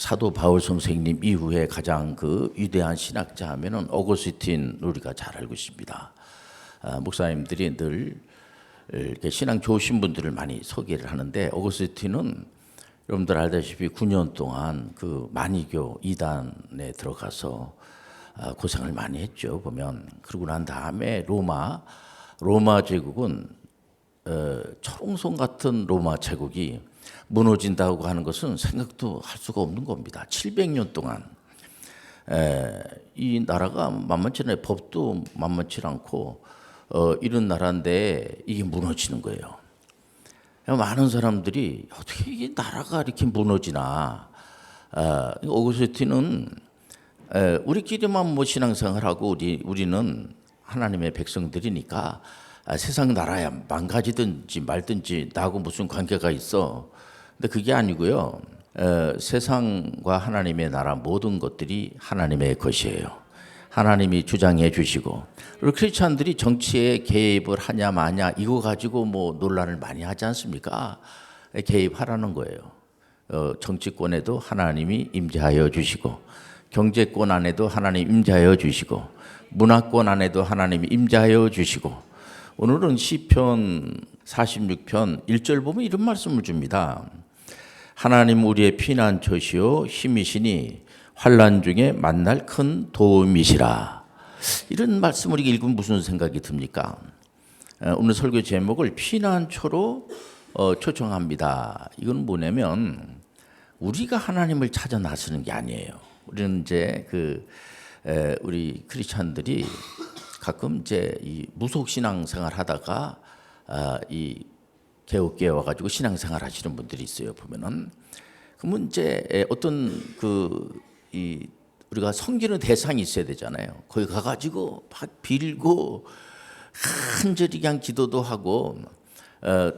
사도 바울 선생님 이후에 가장 그 위대한 신학자 하면은 어거스틴 우리가 잘 알고 있습니다. 목사님들이 늘 이렇게 신앙 좋으신 분들을 많이 소개를 하는데 어거스틴은 여러분들 알다시피 9년 동안 그 만이교 이단에 들어가서 고생을 많이 했죠. 보면 그러고 난 다음에 로마 제국은 철옹성 같은 로마 제국이 무너진다고 하는 것은 생각도 할 수가 없는 겁니다. 700년 동안 이 나라가 만만치 않아요. 법도 만만치 않고 이런 나라인데 이게 무너지는 거예요. 많은 사람들이 어떻게 이 나라가 이렇게 무너지나. 어거스틴은 우리끼리만 뭐 신앙생활하고 우리는 하나님의 백성들이니까 세상 나라야 망가지든지 말든지 나하고 무슨 관계가 있어. 근데 그게 아니고요. 세상과 하나님의 나라 모든 것들이 하나님의 것이에요. 하나님이 주장해 주시고, 그리고 크리스찬들이 정치에 개입을 하냐 마냐 이거 가지고 뭐 논란을 많이 하지 않습니까? 개입하라는 거예요. 정치권에도 하나님이 임재하여 주시고, 경제권 안에도 하나님 임재하여 주시고, 문화권 안에도 하나님이 임재하여 주시고. 오늘은 시편 46편 1절 보면 이런 말씀을 줍니다. 하나님 우리의 피난처시요 힘이시니 환난 중에 만날 큰 도움이시라. 이런 말씀을 읽으면 무슨 생각이 듭니까? 오늘 설교 제목을 피난처로 초청합니다. 이건 뭐냐면 우리가 하나님을 찾아 나서는 게 아니에요. 우리는 이제 우리 크리스찬들이 가끔 이제 이 무속 신앙생활 하다가 이 개옥교회 와가지고 신앙생활 하시는 분들이 있어요. 보면은 그러면 이제 어떤 우리가 섬기는 대상이 있어야 되잖아요. 거기 가가지고 막 빌고 간절히 그냥 기도도 하고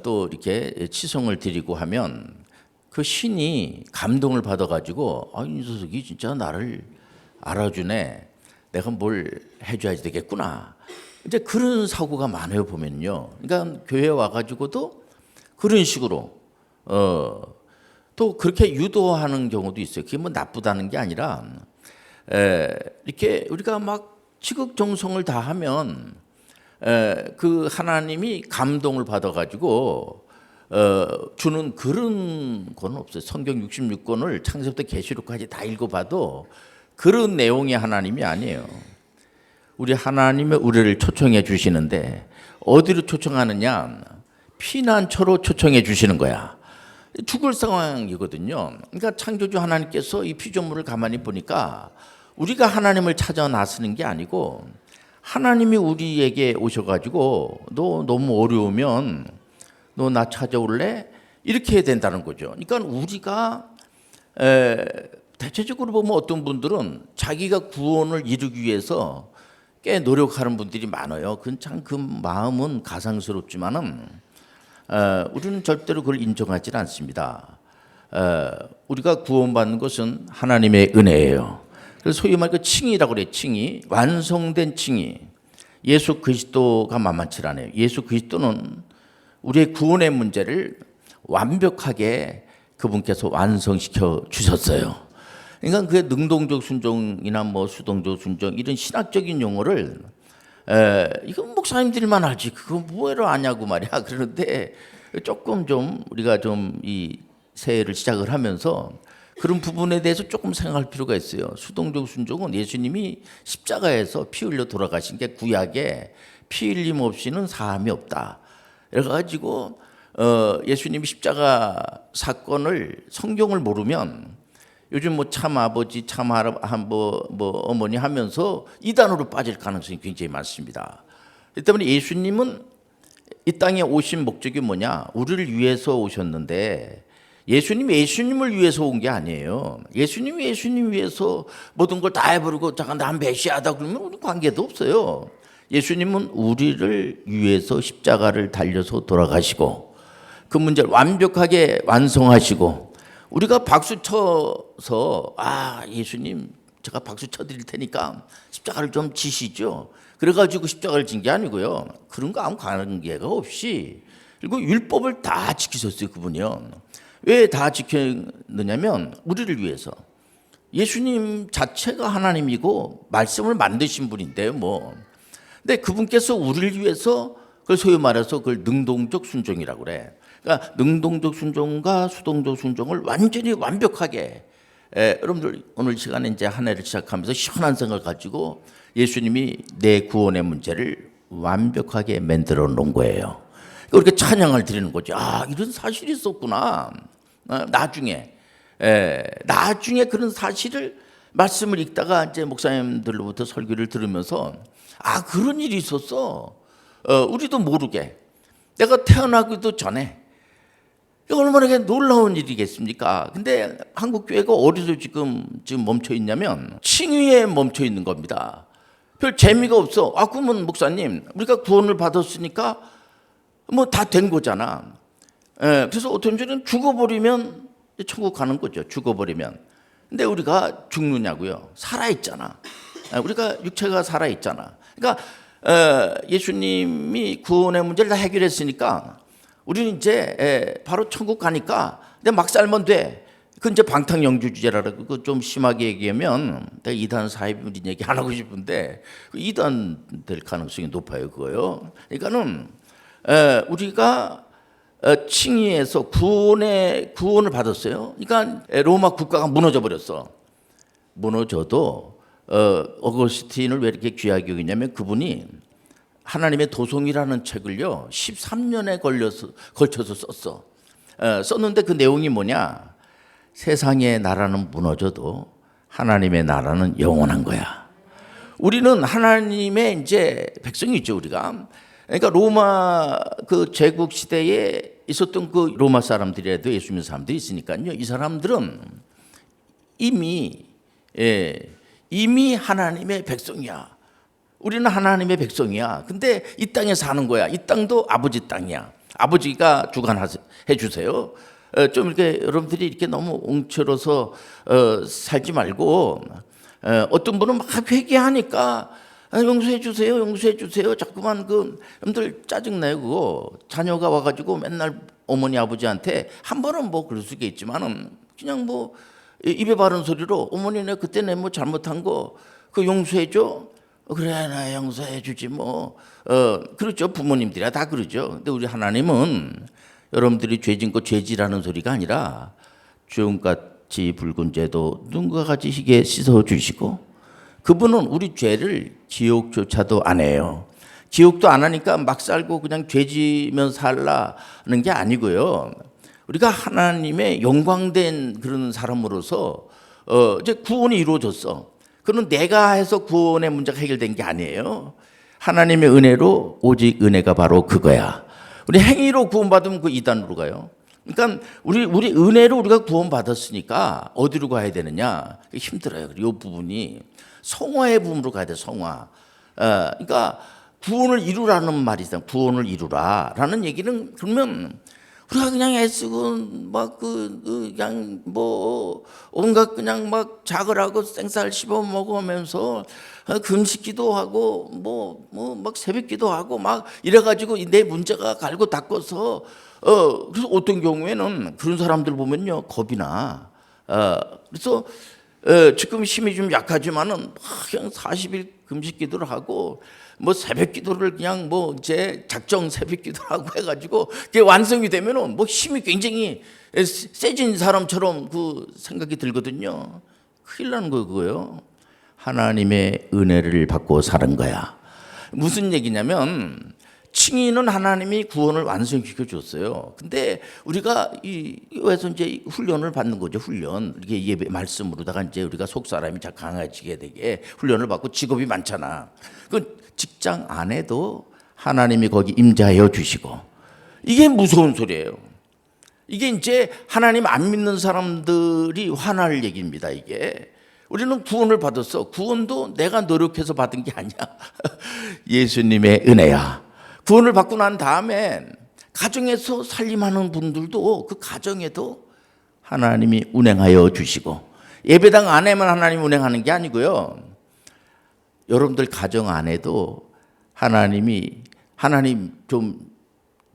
또 이렇게 치성을 드리고 하면 그 신이 감동을 받아가지고 이 녀석이 진짜 나를 알아주네. 내가 뭘 해줘야 되겠구나. 이제 그런 사고가 많아요, 보면요. 그러니까 교회 와가지고도 그런 식으로 또 그렇게 유도하는 경우도 있어요. 그게 뭐 나쁘다는 게 아니라 이렇게 우리가 막 지극정성을 다하면 그 하나님이 감동을 받아가지고 주는 그런 건 없어요. 성경 66권을 창세부터 계시록까지 다 읽어봐도 그런 내용의 하나님이 아니에요. 우리 하나님의 우리를 초청해 주시는데 어디로 초청하느냐? 피난처로 초청해 주시는 거야. 죽을 상황이거든요. 그러니까 창조주 하나님께서 이 피조물을 가만히 보니까 우리가 하나님을 찾아 나서는 게 아니고 하나님이 우리에게 오셔가지고 너 너무 어려우면 너 나 찾아올래? 이렇게 해야 된다는 거죠. 그러니까 우리가 대체적으로 보면 어떤 분들은 자기가 구원을 이루기 위해서 꽤 노력하는 분들이 많아요. 참 그 마음은 가상스럽지만은 우리는 절대로 그걸 인정하지 않습니다. 우리가 구원받는 것은 하나님의 은혜예요. 그래서 소위 말해 칭의라고 그래요. 칭의, 완성된 칭의. 예수 그리스도가 만만치 않아요. 예수 그리스도는 우리의 구원의 문제를 완벽하게 그분께서 완성시켜 주셨어요. 그러니까 그의 능동적 순종이나 뭐 수동적 순종 이런 신학적인 용어를 이건 목사님들만 알지 그거 뭐로 아냐고 말이야. 그런데 조금 좀 우리가 좀 이 새해를 시작을 하면서 그런 부분에 대해서 조금 생각할 필요가 있어요. 수동적 순종은 예수님이 십자가에서 피 흘려 돌아가신 게 구약에 피 흘림 없이는 사함이 없다. 그래가지고 예수님이 십자가 사건을 성경을 모르면 요즘 뭐 참 아버지, 참 어머니 하면서 이단으로 빠질 가능성이 굉장히 많습니다. 그렇기 때문에 예수님은 이 땅에 오신 목적이 뭐냐? 우리를 위해서 오셨는데 예수님을 위해서 온 게 아니에요. 예수님을 위해서 모든 걸 다 해버리고 잠깐 난 메시아다 그러면 우리 관계도 없어요. 예수님은 우리를 위해서 십자가를 달려서 돌아가시고 그 문제를 완벽하게 완성하시고 우리가 박수 쳐서 예수님 제가 박수 쳐드릴 테니까 십자가를 좀 지시죠. 그래가지고 십자가를 진 게 아니고요. 그런 거 아무 관계가 없이 그리고 율법을 다 지키셨어요. 그분이요. 왜 다 지켰느냐면 우리를 위해서. 예수님 자체가 하나님이고 말씀을 만드신 분인데요, 뭐. 근데 그분께서 우리를 위해서 그걸 소위 말해서 그걸 능동적 순종이라고 그래. 그러니까 능동적 순종과 수동적 순종을 완전히 완벽하게 여러분들 오늘 시간에 이제 한 해를 시작하면서 시원한 생각을 가지고 예수님이 내 구원의 문제를 완벽하게 만들어 놓은 거예요. 그러니까 이렇게 찬양을 드리는 거죠. 아, 이런 사실이 있었구나. 나중에 그런 사실을 말씀을 읽다가 이제 목사님들로부터 설교를 들으면서 아, 그런 일이 있었어. 우리도 모르게 내가 태어나기도 전에 얼마나 놀라운 일이겠습니까? 근데 한국 교회가 어디서 지금 멈춰 있냐면 칭의에 멈춰 있는 겁니다. 별 재미가 없어. 아, 그러면 목사님, 우리가 구원을 받았으니까 뭐 다 된 거잖아. 그래서 어떤 줄은 죽어버리면 천국 가는 거죠. 죽어버리면. 근데 우리가 죽느냐고요? 살아있잖아. 우리가 육체가 살아있잖아. 그러니까 예수님이 구원의 문제를 다 해결했으니까 우리는 이제 바로 천국 가니까 근데 막 살면 돼. 그 이제 방탕영주주의라고 그 좀 심하게 얘기하면 내가 이단 사입인 얘기 안 하고 싶은데 이단 될 가능성이 높아요, 그거요. 그러니까는 우리가 칭의에서 구원을 받았어요. 그러니까 로마 국가가 무너져 버렸어. 무너져도 어거스틴을 왜 이렇게 귀하게 여기냐면 그분이 하나님의 도성이라는 책을요 13년에 걸쳐서 썼어. 썼는데 그 내용이 뭐냐? 세상의 나라는 무너져도 하나님의 나라는 영원한 거야. 우리는 하나님의 이제 백성이죠, 우리가. 그러니까 로마 그 제국 시대에 있었던 그 로마 사람들이라도 예수 믿는 사람들이 있으니까요. 이 사람들은 이미 하나님의 백성이야. 우리는 하나님의 백성이야. 근데 이 땅에 사는 거야. 이 땅도 아버지 땅이야. 아버지가 주관해 주세요. 좀 이렇게 여러분들이 이렇게 너무 웅처러서 살지 말고 어떤 분은 막 회개하니까 용서해 주세요, 용서해 주세요. 자꾸만 그 여러분들 짜증나요 그거. 자녀가 와가지고 맨날 어머니 아버지한테 한 번은 뭐 그럴 수가 있지만은 그냥 뭐 입에 바른 소리로 어머니 내 그때 내 뭐 잘못한 거 그 용서해 줘. 그래 나 용서해 주지 뭐. 그렇죠. 부모님들이야 다 그러죠. 근데 우리 하나님은 여러분들이 죄진 거 죄지라는 소리가 아니라 주홍같이 붉은 죄도 눈과 같이 희게 씻어주시고 그분은 우리 죄를 기억조차도 안 해요. 기억도 안 하니까 막 살고 그냥 죄지면 살라는 게 아니고요. 우리가 하나님의 영광된 그런 사람으로서 이제 구원이 이루어졌어. 그는 내가 해서 구원의 문제가 해결된 게 아니에요. 하나님의 은혜로 오직 은혜가 바로 그거야. 우리 행위로 구원받으면 그 이단으로 가요. 그러니까 우리 은혜로 우리가 구원받았으니까 어디로 가야 되느냐? 힘들어요. 이 부분이 성화의 부분으로 가야 돼. 성화. 그러니까 구원을 이루라는 말이 있어요. 구원을 이루라라는 얘기는 그러면 우리가 그냥 애쓰고 막 그냥 뭐 온갖 그냥 막 자글하고 생쌀 씹어 먹으면서 금식기도 하고 뭐 막 새벽기도 하고 막 이래가지고 내 문제가 갈고 닦아서 그래서 어떤 경우에는 그런 사람들 보면요 겁이 나. 그래서 지금 힘이 좀 약하지만은 그냥 40일 금식기도를 하고 뭐 새벽기도를 그냥 뭐 이제 작정 새벽기도를 하고 해가지고 그게 완성이 되면은 뭐 힘이 굉장히 세진 사람처럼 그 생각이 들거든요. 큰일 나는 거예요, 그거요. 하나님의 은혜를 받고 사는 거야. 무슨 얘기냐면 칭의는 하나님이 구원을 완성시켜 줬어요. 근데 우리가 이에서 이제 훈련을 받는 거죠. 훈련. 이게 예배 말씀으로다가 이제 우리가 속 사람이 잘 강해지게 되게 훈련을 받고 직업이 많잖아. 그 직장 안에도 하나님이 거기 임재하여 주시고 이게 무서운 소리예요. 이게 이제 하나님 안 믿는 사람들이 화날 얘기입니다. 이게 우리는 구원을 받았어. 구원도 내가 노력해서 받은 게 아니야. 예수님의 은혜야. 구원을 받고 난 다음에 가정에서 살림하는 분들도 그 가정에도 하나님이 운행하여 주시고 예배당 안에만 하나님 운행하는 게 아니고요. 여러분들 가정 안에도 하나님 좀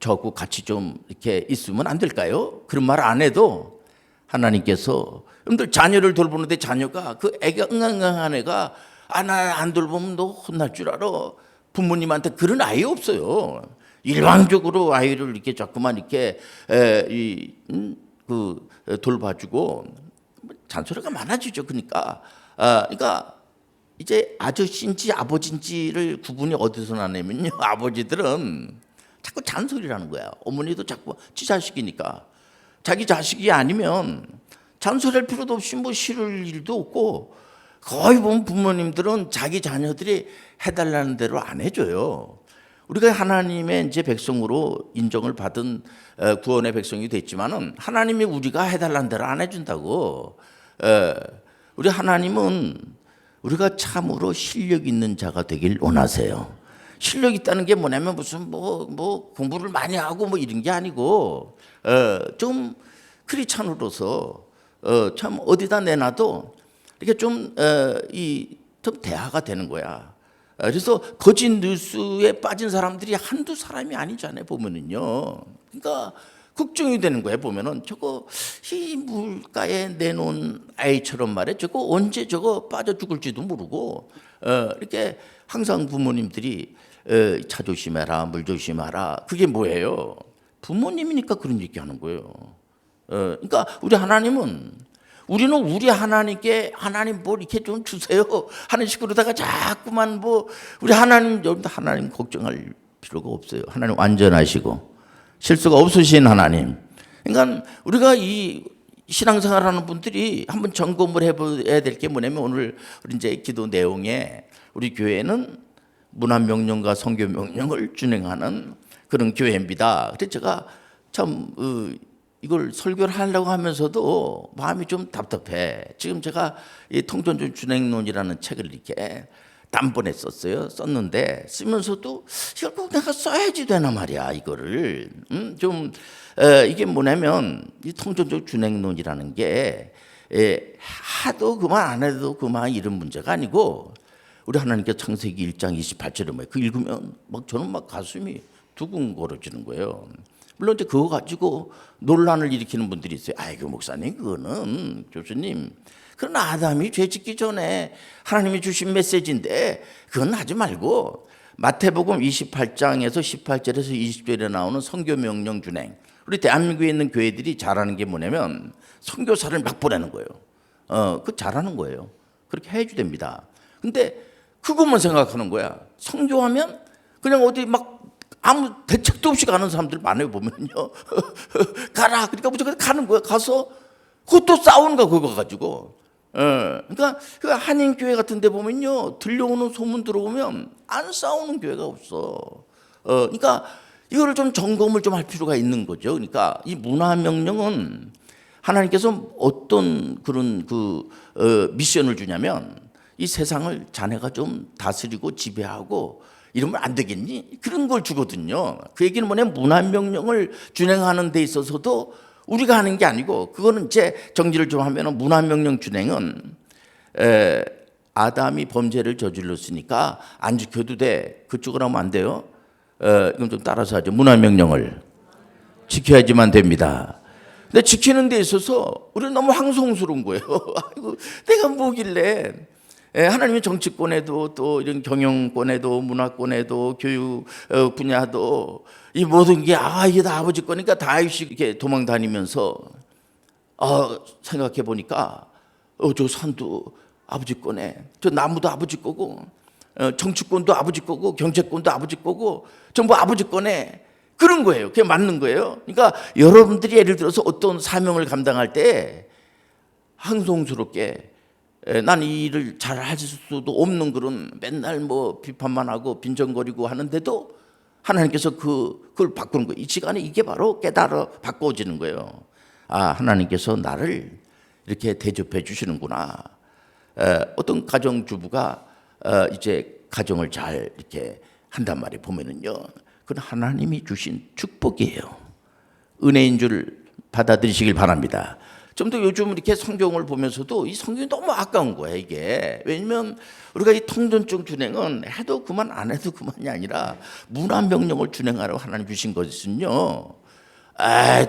저하고 같이 좀 이렇게 있으면 안 될까요? 그런 말 안 해도 하나님께서 여러분들 자녀를 돌보는데 자녀가 그 애가 응앙응한 애가 나 안 돌보면 너 혼날 줄 알아. 부모님한테 그런 아이 없어요. 일방적으로 아이를 이렇게 자꾸만 이렇게 돌봐주고 잔소리가 많아지죠. 그러니까 이제 아저씨인지 아버지인지를 구분이 어디서 나냐면요. 아버지들은 자꾸 잔소리를 하는 거야. 어머니도 자꾸 지 자식이니까. 자기 자식이 아니면 잔소리할 필요도 없이 뭐 싫을 일도 없고 거의 보면 부모님들은 자기 자녀들이 해달라는 대로 안 해줘요. 우리가 하나님의 이제 백성으로 인정을 받은 구원의 백성이 됐지만은 하나님이 우리가 해달라는 대로 안 해준다고. 우리 하나님은 우리가 참으로 실력 있는 자가 되길 원하세요. 실력 있다는 게 뭐냐면 무슨 뭐 공부를 많이 하고 뭐 이런 게 아니고 좀 크리스찬으로서 참 어디다 내놔도 이렇게 좀 대화가 되는 거야. 그래서 거짓 뉴스에 빠진 사람들이 한두 사람이 아니잖아요. 보면은요. 그러니까 걱정이 되는 거예요. 보면은 저거 이 물가에 내놓은 아이처럼 말이야. 저거 언제 저거 빠져 죽을지도 모르고 이렇게 항상 부모님들이 차 조심해라, 물 조심하라. 그게 뭐예요? 부모님이니까 그런 얘기 하는 거예요. 그러니까 우리는 우리 하나님께 하나님 뭘 이렇게 좀 주세요 하는 식으로다가 자꾸만 우리 여러분들 하나님 걱정할 필요가 없어요. 하나님 완전하시고 실수가 없으신 하나님. 그러니까 우리가 이 신앙생활하는 분들이 한번 점검을 해봐야 될 게 뭐냐면 오늘 우리 이제 기도 내용에 우리 교회는 문안 명령과 선교 명령을 준행하는 그런 교회입니다. 그래서 제가 참 이걸 설교를 하려고 하면서도 마음이 좀 답답해. 지금 제가 이 통전주 준행론이라는 책을 이렇게 단번에 썼는데 쓰면서도 이걸 꼭 내가 써야지 되나 말이야. 이거를 이게 뭐냐면 이 통전주 준행론이라는 게 하도 그만 안 해도 그만 이런 문제가 아니고 우리 하나님께 창세기 1장 28절에 그 읽으면 저는 가슴이 두근거려지는 거예요. 물론 이제 그거 가지고 논란을 일으키는 분들이 있어요. 아이고 목사님 그거는 교수님 그건 아담이 죄 짓기 전에 하나님이 주신 메시지인데 그건 하지 말고 마태복음 28장에서 18절에서 20절에 나오는 선교 명령 준행. 우리 대한민국에 있는 교회들이 잘하는 게 뭐냐면 선교사를 막 보내는 거예요. 그 잘하는 거예요. 그렇게 해야지 됩니다. 근데 그것만 생각하는 거야. 선교하면 그냥 어디 아무 대책도 없이 가는 사람들 많아요. 보면요. 가라. 그러니까 무조건 가는 거야. 가서 그것도 싸우는 거야. 그거 가지고. 그러니까 그 한인교회 같은 데 보면요. 들려오는 소문 들어오면 안 싸우는 교회가 없어. 그러니까 이거를 좀 점검을 좀 할 필요가 있는 거죠. 그러니까 이 문화명령은 하나님께서 어떤 그런 미션을 주냐면 이 세상을 자네가 좀 다스리고 지배하고 이러면 안 되겠니? 그런 걸 주거든요. 그 얘기는 뭐냐면 문화명령을 준행하는 데 있어서도 우리가 하는 게 아니고 그거는 이제 정리를 좀 하면 문화명령 준행은 아담이 범죄를 저질렀으니까 안 지켜도 돼. 그쪽으로 하면 안 돼요. 이건 좀 따라서 하죠. 문화명령을 지켜야지만 됩니다. 근데 지키는 데 있어서 우리는 너무 황송스러운 거예요. 아이고, 내가 뭐길래 하나님의 정치권에도 또 이런 경영권에도 문화권에도 교육 분야도 이 모든 게 이게 다 아버지 거니까 다윗이 이렇게 도망 다니면서 생각해 보니까 저 산도 아버지 거네, 저 나무도 아버지 거고 정치권도 아버지 거고 경제권도 아버지 거고 전부 아버지 거네. 그런 거예요. 그게 맞는 거예요. 그러니까 여러분들이 예를 들어서 어떤 사명을 감당할 때 항송스럽게 난 이 일을 잘 할 수도 없는 그런 맨날 비판만 하고 빈정거리고 하는데도 하나님께서 그걸 바꾸는 거예요. 이 시간에 이게 바로 깨달아 바꿔지는 거예요. 하나님께서 나를 이렇게 대접해 주시는구나. 어떤 가정주부가 이제 가정을 잘 이렇게 한단 말이에요. 보면은요. 그건 하나님이 주신 축복이에요. 은혜인 줄 받아들이시길 바랍니다. 좀 더 요즘 이렇게 성경을 보면서도 이 성경이 너무 아까운 거야 이게. 왜냐면 우리가 이 통전적 준행은 해도 그만 안 해도 그만이 아니라 문화명령을 준행하라고 하나님 주신 것은요.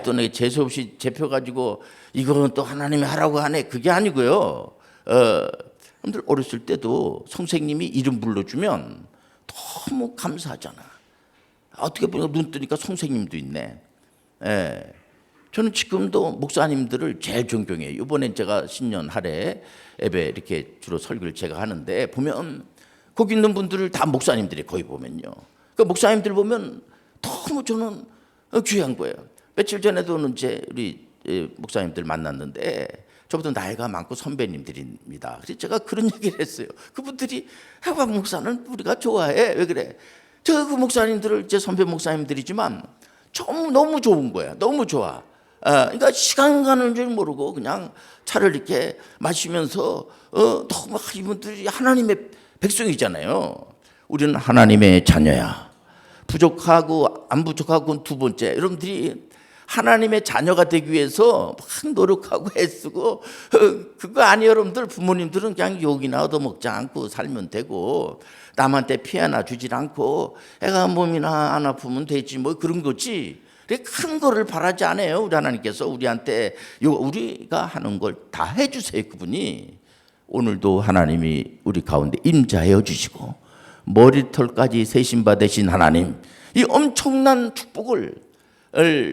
또 내가 재수 없이 재표 가지고 이거는 또 하나님이 하라고 하네. 그게 아니고요. 여러분들 어렸을 때도 선생님이 이름 불러주면 너무 감사하잖아. 어떻게 보면 눈 뜨니까 선생님도 있네. 저는 지금도 목사님들을 제일 존경해요. 이번엔 제가 신년 할애 예배 이렇게 주로 설교를 제가 하는데 보면 거기 있는 분들을 다 목사님들이 거의 보면요. 그 목사님들 보면 너무 저는 귀한 거예요. 며칠 전에도 이제 우리 목사님들 만났는데 저보다 나이가 많고 선배님들입니다. 그래서 제가 그런 얘기를 했어요. 그분들이 해박 목사는 우리가 좋아해. 왜 그래? 제가 그 목사님들을 제 선배 목사님들이지만 너무 좋은 거야. 너무 좋아. 그러니까 시간 가는 줄 모르고 그냥 차를 이렇게 마시면서 너무 이분들이 하나님의 백성이잖아요. 우리는 하나님의 자녀야. 부족하고 안 부족하고 두 번째, 여러분들이 하나님의 자녀가 되기 위해서 막 노력하고 애쓰고 그거 아니에요. 여러분들 부모님들은 그냥 욕이나 얻어먹지 않고 살면 되고 남한테 피해나 주질 않고 애가 몸이나 안 아프면 되지 뭐 그런 거지. 큰 거를 바라지 않아요. 우리 하나님께서 우리한테 우리가 하는 걸 다 해주세요. 그분이 오늘도 하나님이 우리 가운데 임자해 주시고 머리털까지 세심받으신 하나님, 이 엄청난 축복을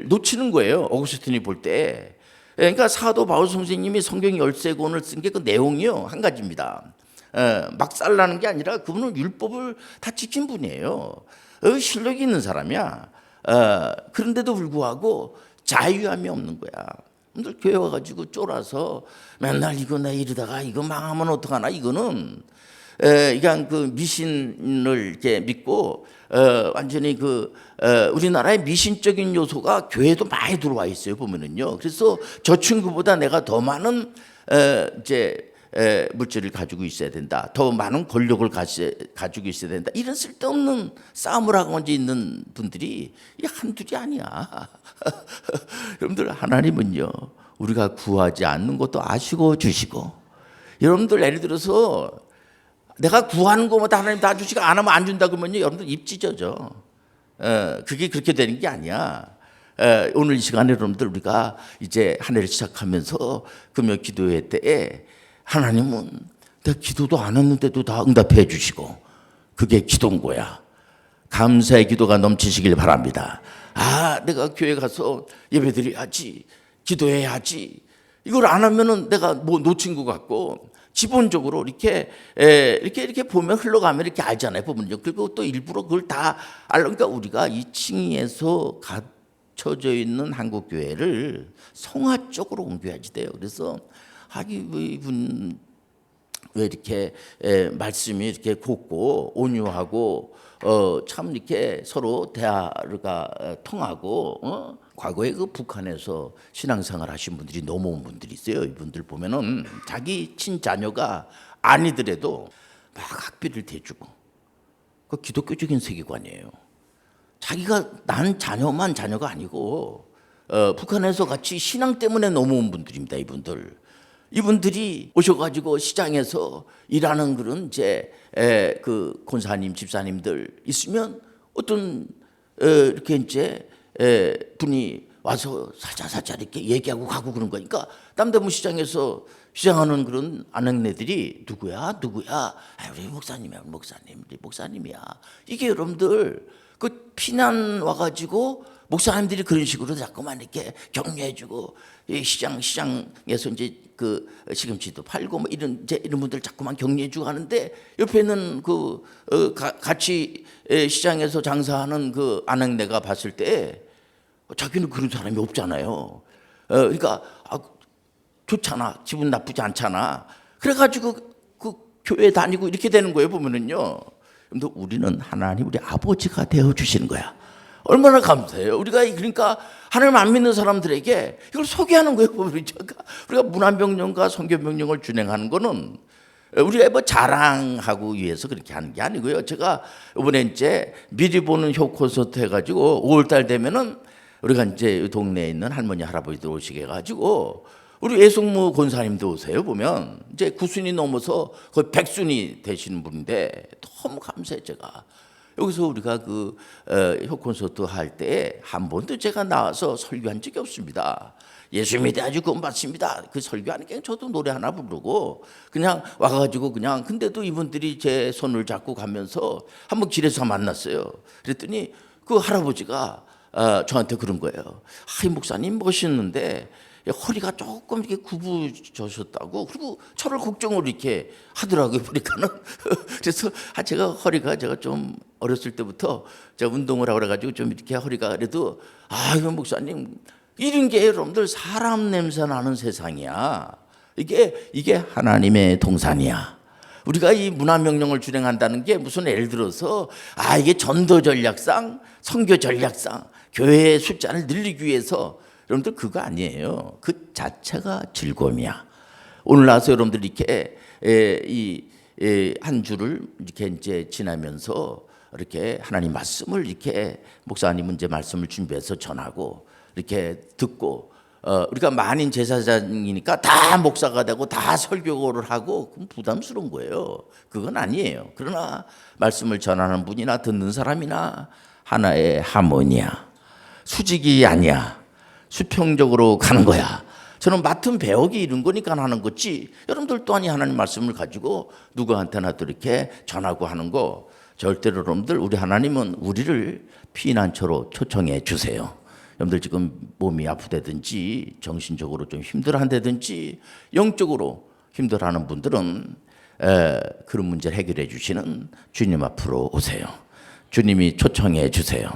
놓치는 거예요. 어거스틴이 볼 때. 그러니까 사도 바울 선생님이 성경 13권을 쓴 게 그 내용이요 한 가지입니다. 막 살라는 게 아니라 그분은 율법을 다 지킨 분이에요. 실력이 있는 사람이야. 그런데도 불구하고 자유함이 없는 거야. 늘 교회 와가지고 쫄아서 맨날 이거 내 이러다가 이거 망하면 어떡하나. 이거는 그냥 그 미신을 이렇게 믿고 완전히 우리나라의 미신적인 요소가 교회도 많이 들어와 있어요. 보면은요. 그래서 저 친구보다 내가 더 많은 물질을 가지고 있어야 된다. 더 많은 권력을 가지고 있어야 된다. 이런 쓸데없는 싸움을 하고 있는 분들이 한둘이 아니야. 여러분들 하나님은요 우리가 구하지 않는 것도 아시고 주시고, 여러분들 예를 들어서 내가 구하는 것마다 하나님 다 주시고 안 하면 안 준다 그러면요 여러분들 입 찢어져. 그게 그렇게 되는 게 아니야. 오늘 이 시간에 여러분들 우리가 이제 한 해를 시작하면서 금요 기도회 때에 하나님은 내가 기도도 안 했는데도 다 응답해 주시고 그게 기도인 거야. 감사의 기도가 넘치시길 바랍니다. 내가 교회 가서 예배드려야지, 기도해야지. 이걸 안 하면은 내가 뭐 놓친 것 같고, 기본적으로 이렇게 보면 흘러가면 이렇게 알잖아요. 보면요. 그리고 또 일부러 그걸 다 그러니까 우리가 이 층에서 갖춰져 있는 한국 교회를 성화 쪽으로 옮겨야지 돼요. 그래서 이분 왜 이렇게 말씀이 이렇게 곱고 온유하고 참 이렇게 서로 대화가 통하고 과거에 그 북한에서 신앙생활 하신 분들이 넘어온 분들이 있어요. 이분들 보면은 자기 친자녀가 아니더라도 막 학비를 대주고, 그 기독교적인 세계관이에요. 자기가 난 자녀만 자녀가 아니고 북한에서 같이 신앙 때문에 넘어온 분들입니다. 이분들이 오셔가지고 시장에서 일하는 그런 그 권사님, 집사님들 있으면 어떤 이렇게 분이 와서 살짝 이렇게 얘기하고 가고 그런 거니까 남대문 시장에서 시장하는 그런 아낙네들이 누구야? 우리 목사님이야, 우리 목사님이야. 이게 여러분들 그 피난 와가지고 목사님들이 그런 식으로 자꾸만 이렇게 격려해주고 시장에서 그 시금치도 팔고 뭐 이런 분들 자꾸만 격려해주고 하는데 옆에는 같이 시장에서 장사하는 그 아낙네가 봤을 때 자기는 그런 사람이 없잖아요. 그러니까 좋잖아, 기분 나쁘지 않잖아. 그래가지고 그 교회 다니고 이렇게 되는 거예요. 보면은요. 근데 우리는 하나님 우리 아버지가 되어 주시는 거야. 얼마나 감사해요. 우리가 그러니까 하나님 안 믿는 사람들에게 이걸 소개하는 거예요. 우리가 문안병령과 선교병령을 준행하는 거는 우리가 뭐 자랑하고 위해서 그렇게 하는 게 아니고요. 제가 이번에 미리 보는 효 콘서트 해가지고 5월달 되면은 우리가 동네에 있는 할머니 할아버지들 오시게 해가지고 우리 외숙모 권사님도 오세요. 보면 구순이 넘어서 거의 백순이 되시는 분인데 너무 감사해 제가. 여기서 우리가 그 콘서트 할 때 한 번도 제가 나와서 설교한 적이 없습니다. 예수 믿어 아주 구원받습니다. 그 설교하는 게 저도 노래 하나 부르고 그냥 와가지고 그냥 근데도 이분들이 제 손을 잡고 가면서 한번 길에서 만났어요. 그랬더니 그 할아버지가 저한테 그런 거예요. 이 목사님 멋있는데 허리가 조금 이렇게 굽어졌다고 그리고 저를 걱정을 이렇게 하더라고요. 보니까는 그래서 제가 허리가 제가 좀 어렸을 때부터 제가 운동을 하고 그래가지고 좀 이렇게 허리가 그래도 이거 목사님 이런 게 여러분들 사람 냄새 나는 세상이야. 이게 하나님의 동산이야. 우리가 이 문화명령을 준행한다는 게 무슨 예를 들어서 이게 전도 전략상, 선교 전략상, 교회의 숫자를 늘리기 위해서 여러분들 그거 아니에요. 그 자체가 즐거움이야. 오늘 나서 여러분들 이렇게 한 주를 이렇게 이제 지나면서 이렇게 하나님 말씀을 이렇게 목사님은 이제 말씀을 준비해서 전하고 이렇게 듣고 우리가 만인 제사장이니까 다 목사가 되고 다 설교를 하고 그럼 부담스러운 거예요. 그건 아니에요. 그러나 말씀을 전하는 분이나 듣는 사람이나 하나의 하모니야. 수직이 아니야. 수평적으로 가는 거야. 저는 맡은 배역이 이런 거니까 하는 거지. 여러분들 또한 하나님 말씀을 가지고 누구한테나 또 이렇게 전하고 하는 거 절대로 여러분들 우리 하나님은 우리를 피난처로 초청해 주세요. 여러분들 지금 몸이 아프다든지 정신적으로 좀 힘들어한다든지 영적으로 힘들어하는 분들은 그런 문제를 해결해 주시는 주님 앞으로 오세요. 주님이 초청해 주세요.